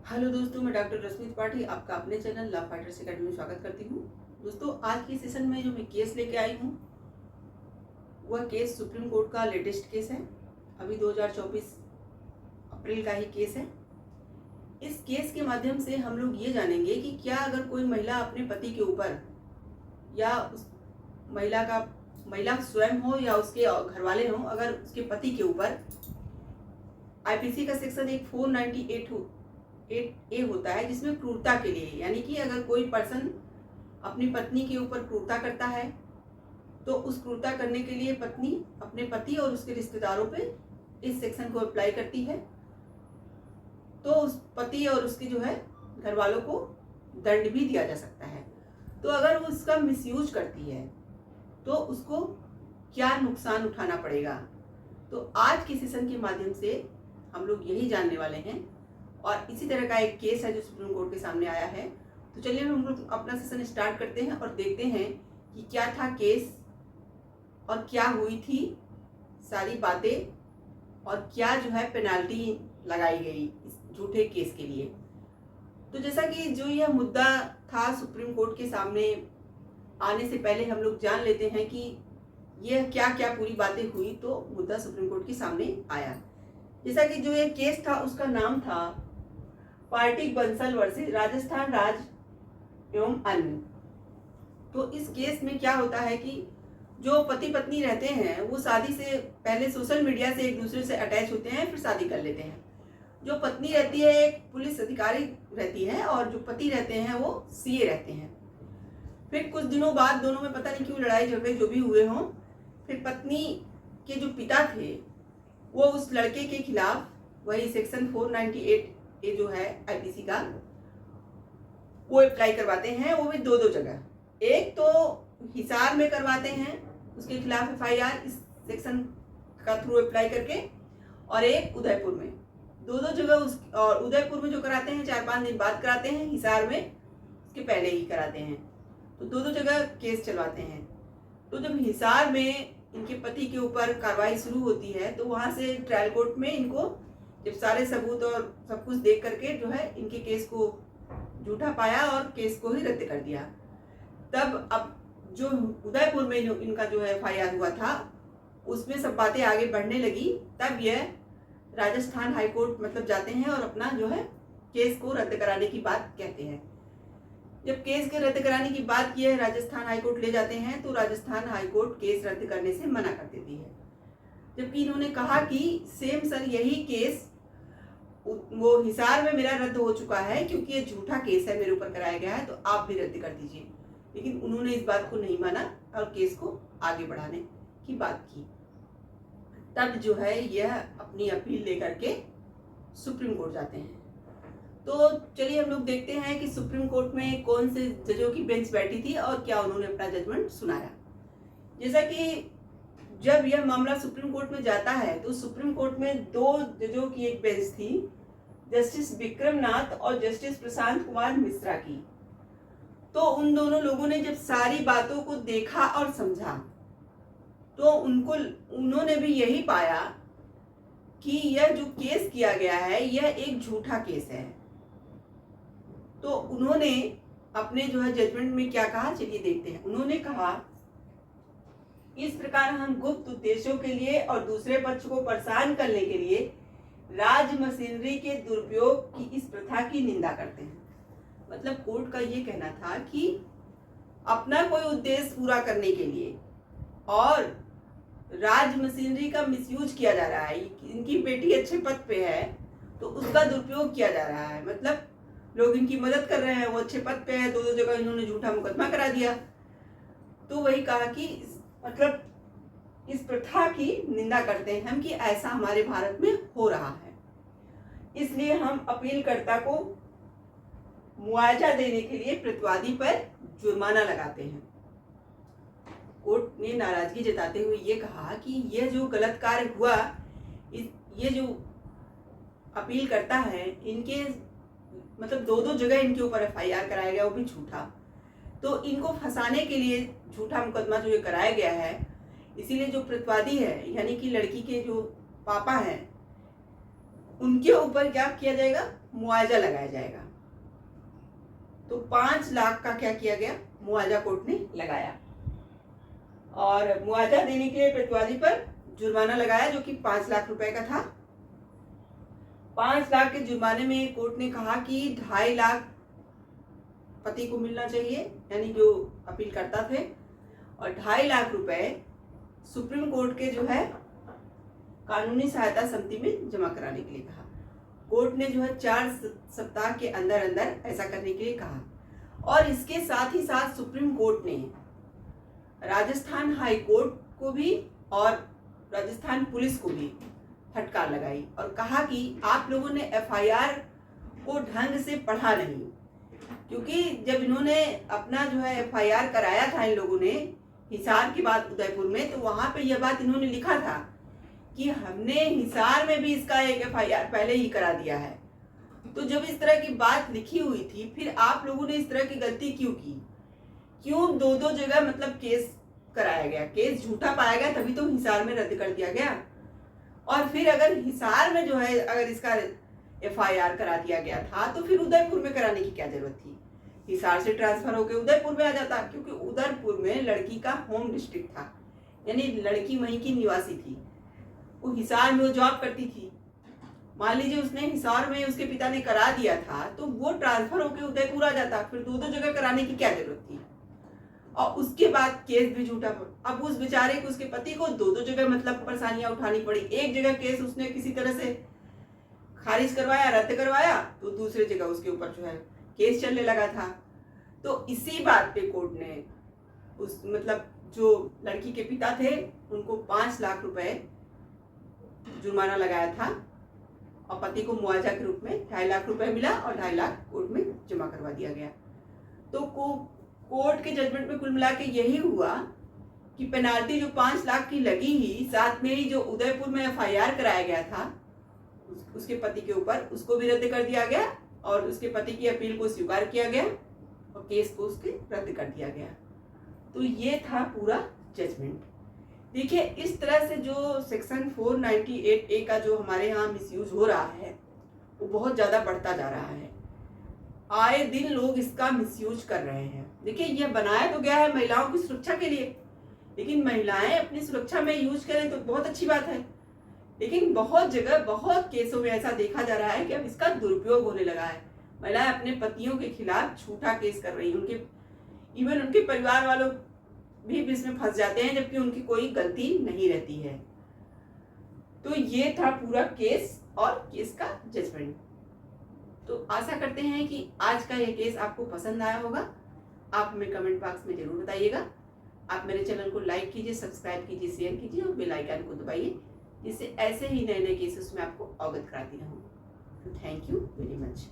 Hello दोस्तों, मैं doctor रश्मि त्रिपाठी आपका अपने चैनल लव फाइटर्स अकेडमी में स्वागत करती हूँ। दोस्तों, आज की सेशन में जो मैं केस लेके आई हूँ वह केस सुप्रीम कोर्ट का लेटेस्ट केस है। अभी 2024 अप्रैल का ही केस है। इस केस के माध्यम से हम लोग ये जानेंगे कि क्या अगर कोई महिला अपने पति के ऊपर या उस महिला स्वयं हो या उसके घर वाले हों, अगर उसके पति के ऊपर आईपीसी का सेक्शन एक 498 होता है जिसमें क्रूरता के लिए, यानी कि अगर कोई पर्सन अपनी पत्नी के ऊपर क्रूरता करता है तो उस क्रूरता करने के लिए पत्नी अपने पति और उसके रिश्तेदारों पे इस सेक्शन को अप्लाई करती है तो उस पति और उसके जो है घर वालों को दंड भी दिया जा सकता है। तो अगर वो उसका मिसयूज करती है तो उसको क्या नुकसान उठाना पड़ेगा, तो आज के सेशन के माध्यम से हम लोग यही जानने वाले हैं। और इसी तरह का एक केस है जो सुप्रीम कोर्ट के सामने आया है। तो चलिए हम लोग अपना सेशन स्टार्ट करते हैं और देखते हैं कि क्या था केस और क्या हुई थी सारी बातें और क्या जो है पेनाल्टी लगाई गई इस झूठे केस के लिए। तो जैसा कि जो यह मुद्दा था सुप्रीम कोर्ट के सामने आने से पहले हम लोग जान लेते हैं कि यह क्या क्या पूरी बातें हुई तो मुद्दा सुप्रीम कोर्ट के सामने आया। जैसा कि जो ये केस था उसका नाम था पार्टी बंसल वर्सेस राजस्थान राज्य एवं अन्य। तो इस केस में क्या होता है कि जो पति पत्नी रहते हैं वो शादी से पहले सोशल मीडिया से एक दूसरे से अटैच होते हैं, फिर शादी कर लेते हैं। जो पत्नी रहती है एक पुलिस अधिकारी रहती है और जो पति रहते हैं वो सीए रहते हैं। फिर कुछ दिनों बाद दोनों में पता नहीं क्यों लड़ाई झगड़े जो भी हुए हों, फिर पत्नी के जो पिता थे वो उस लड़के के खिलाफ वही सेक्शन 498 ये जो है आईपीसी का वो अप्लाई करवाते हैं। वो भी दो जगह, एक तो हिसार में करवाते हैं उसके खिलाफ एफआईआर इस सेक्शन का थ्रू अप्लाई करके, और एक उदयपुर में। दो जगह और उदयपुर में जो कराते हैं 4-5 दिन बाद कराते हैं, हिसार में उसके पहले ही कराते हैं। तो दो जगह केस चलवाते हैं। तो जब हिसार में इनके पति के ऊपर कार्रवाई शुरू होती है तो वहां से ट्रायल कोर्ट में इनको जब सारे सबूत और सब कुछ देख करके जो है इनके केस को झूठा पाया और केस को ही रद्द कर दिया। तब अब जो उदयपुर में जो इनका जो है एफआईआर हुआ था उसमें सब बातें आगे बढ़ने लगी। तब यह राजस्थान हाई कोर्ट मतलब जाते हैं और अपना जो है केस को रद्द कराने की बात कहते हैं। जब केस के रद्द कराने की बात की है राजस्थान हाई कोर्ट ले जाते हैं तो राजस्थान हाई कोर्ट केस रद्द करने से मना कर देती है, जबकि इन्होंने कहा कि सेम सर यही केस वो हिसार में मेरा रद्द हो चुका है क्योंकि ये झूठा केस है मेरे ऊपर कराया गया है, तो आप भी रद्द कर दीजिए। लेकिन उन्होंने इस बात को नहीं माना और केस को आगे बढ़ाने की बात की। तब जो है यह अपनी अपील लेकर के सुप्रीम कोर्ट जाते हैं। तो चलिए हम लोग देखते हैं कि सुप्रीम कोर्ट में कौन से जजों की बेंच बैठी थी और क्या उन्होंने अपना जजमेंट सुनाया। जैसा कि जब यह मामला सुप्रीम कोर्ट में जाता है तो सुप्रीम कोर्ट में 2 जजों की एक बेंच थी, जस्टिस विक्रम नाथ और जस्टिस प्रशांत कुमार मिश्रा की। तो उन दोनों लोगों ने जब सारी बातों को देखा और समझा तो उन्होंने भी यही पाया कि यह जो केस किया गया है यह एक झूठा केस है। तो उन्होंने अपने जो है जजमेंट में क्या कहा, चलिए देखते हैं। उन्होंने कहा, इस प्रकार हम गुप्त उद्देश्यों के लिए और दूसरे पक्ष को परेशान करने के लिए राज मशीनरी के दुरुपयोग की इस प्रथा की निंदा करते हैं। मतलब कोर्ट का ये कहना था कि अपना कोई उद्देश्य पूरा करने के लिए और राज मशीनरी का मिसयूज किया जा रहा है। इनकी बेटी अच्छे पद पे है तो उसका दुरुपयोग किया जा रहा है, मतलब लोग इनकी मदद कर रहे हैं, वो अच्छे पद पे है, दो जगह इन्होंने झूठा मुकदमा करा दिया। तो वही कहा कि मतलब इस प्रथा की निंदा करते हैं हम कि ऐसा हमारे भारत में हो रहा है, इसलिए हम अपीलकर्ता को मुआवजा देने के लिए प्रतिवादी पर जुर्माना लगाते हैं। कोर्ट ने नाराजगी जताते हुए ये कहा कि यह जो गलत कार्य हुआ, ये जो अपील करता है इनके मतलब दो जगह इनके ऊपर एफआईआर कराया गया, वो भी झूठा। तो इनको फंसाने के लिए झूठा मुकदमा जो ये कराया गया है, इसीलिए जो प्रतिवादी है यानी कि लड़की के जो पापा हैं उनके ऊपर क्या किया जाएगा, मुआवजा लगाया जाएगा। तो 5 लाख का क्या किया गया, मुआवजा कोर्ट ने लगाया और मुआवजा देने के लिए प्रतिवादी पर जुर्माना लगाया जो कि 5 लाख रुपए का था। 5 लाख के जुर्माने में कोर्ट ने कहा कि 2.5 लाख पति को मिलना चाहिए, यानी जो अपील करता थे, और 2.5 लाख रुपए सुप्रीम कोर्ट के जो है कानूनी सहायता समिति में जमा कराने के लिए कहा। कोर्ट ने जो है 4 सप्ताह के अंदर अंदर ऐसा करने के लिए कहा। और इसके साथ ही साथ सुप्रीम कोर्ट ने राजस्थान हाई कोर्ट को भी और राजस्थान पुलिस को भी फटकार लगाई और कहा कि आप लोगों ने एफआईआर को ढंग से पढ़ा नहीं, क्योंकि जब इन्होंने अपना जो है एफआईआर कराया था इन लोगों ने हिसार के बाद उदयपुर में, तो वहां पे यह बात इन्होंने लिखा था कि हमने हिसार में भी इसका एक एफआईआर पहले ही करा दिया है। तो जब इस तरह की बात लिखी हुई थी, फिर आप लोगों ने इस तरह की गलती क्यों की, क्यों दो जगह मतलब केस कराया गया, केस झूठा पाया गया तभी तो हिसार में रद्द कर दिया गया। और फिर अगर हिसार में जो है अगर इसका एफआईआर करा दिया गया था तो फिर उदयपुर में कराने की क्या जरूरत थी, हिसार से ट्रांसफर होकर उदयपुर में आ जाता, क्योंकि उदयपुर में लड़की का होम डिस्ट्रिक्ट था, यानी लड़की वहीं की निवासी थी, वो हिसार में वो जॉब करती थी। मान लीजिए उसने हिसार में उसके पिता ने करा दिया था तो वो ट्रांसफर होकर उदयपुर आ जाता, फिर दो जगह कराने की क्या जरूरत थी। और उसके बाद केस भी झूठा। अब उस बेचारे को, उसके पति को दो जगह मतलब परेशानियां उठानी पड़ी। एक जगह केस उसने किसी तरह से खारिज करवाया, रद्द करवाया, तो दूसरी जगह उसके ऊपर जो है केस चलने लगा था। तो इसी बात पे कोर्ट ने उस मतलब जो लड़की के पिता थे उनको 5 लाख रुपए जुर्माना लगाया था और पति को मुआवजा के रूप में 2.5 लाख रुपए मिला और 2.5 लाख कोर्ट में जमा करवा दिया गया। तो कोर्ट के जजमेंट में कुल मिला के यही हुआ कि पेनाल्टी जो 5 लाख की लगी ही, साथ में ही जो उदयपुर में एफआईआर कराया गया था उसके पति के ऊपर, उसको भी रद्द कर दिया गया और उसके पति की अपील को स्वीकार किया गया और केस को उसके रद्द कर दिया गया। तो ये था पूरा जजमेंट। देखिए, इस तरह से जो सेक्शन 498A का जो हमारे यहाँ मिसयूज हो रहा है वो बहुत ज़्यादा बढ़ता जा रहा है। आए दिन लोग इसका मिसयूज कर रहे हैं। देखिए, यह बनाया तो गया है महिलाओं की सुरक्षा के लिए, लेकिन महिलाएं अपनी सुरक्षा में यूज करें तो बहुत अच्छी बात है, लेकिन बहुत जगह बहुत केसों में ऐसा देखा जा रहा है कि अब इसका दुरुपयोग होने लगा है। महिलाएं अपने पतियों के खिलाफ झूठा केस कर रही हैं, इवन उनके परिवार वालों भी इसमें फंस जाते हैं जबकि उनकी कोई गलती नहीं रहती है। तो ये था पूरा केस और केस का जजमेंट। तो आशा करते हैं कि आज का ये केस आपको पसंद आया होगा। आप हमें कमेंट बॉक्स में जरूर बताइएगा। आप मेरे चैनल को लाइक कीजिए, सब्सक्राइब कीजिए, शेयर कीजिए और बेल आइकन को दबाइए, जिससे ऐसे ही नए नए केसेस में आपको अवगत कराती रहूँ। Thank you very much.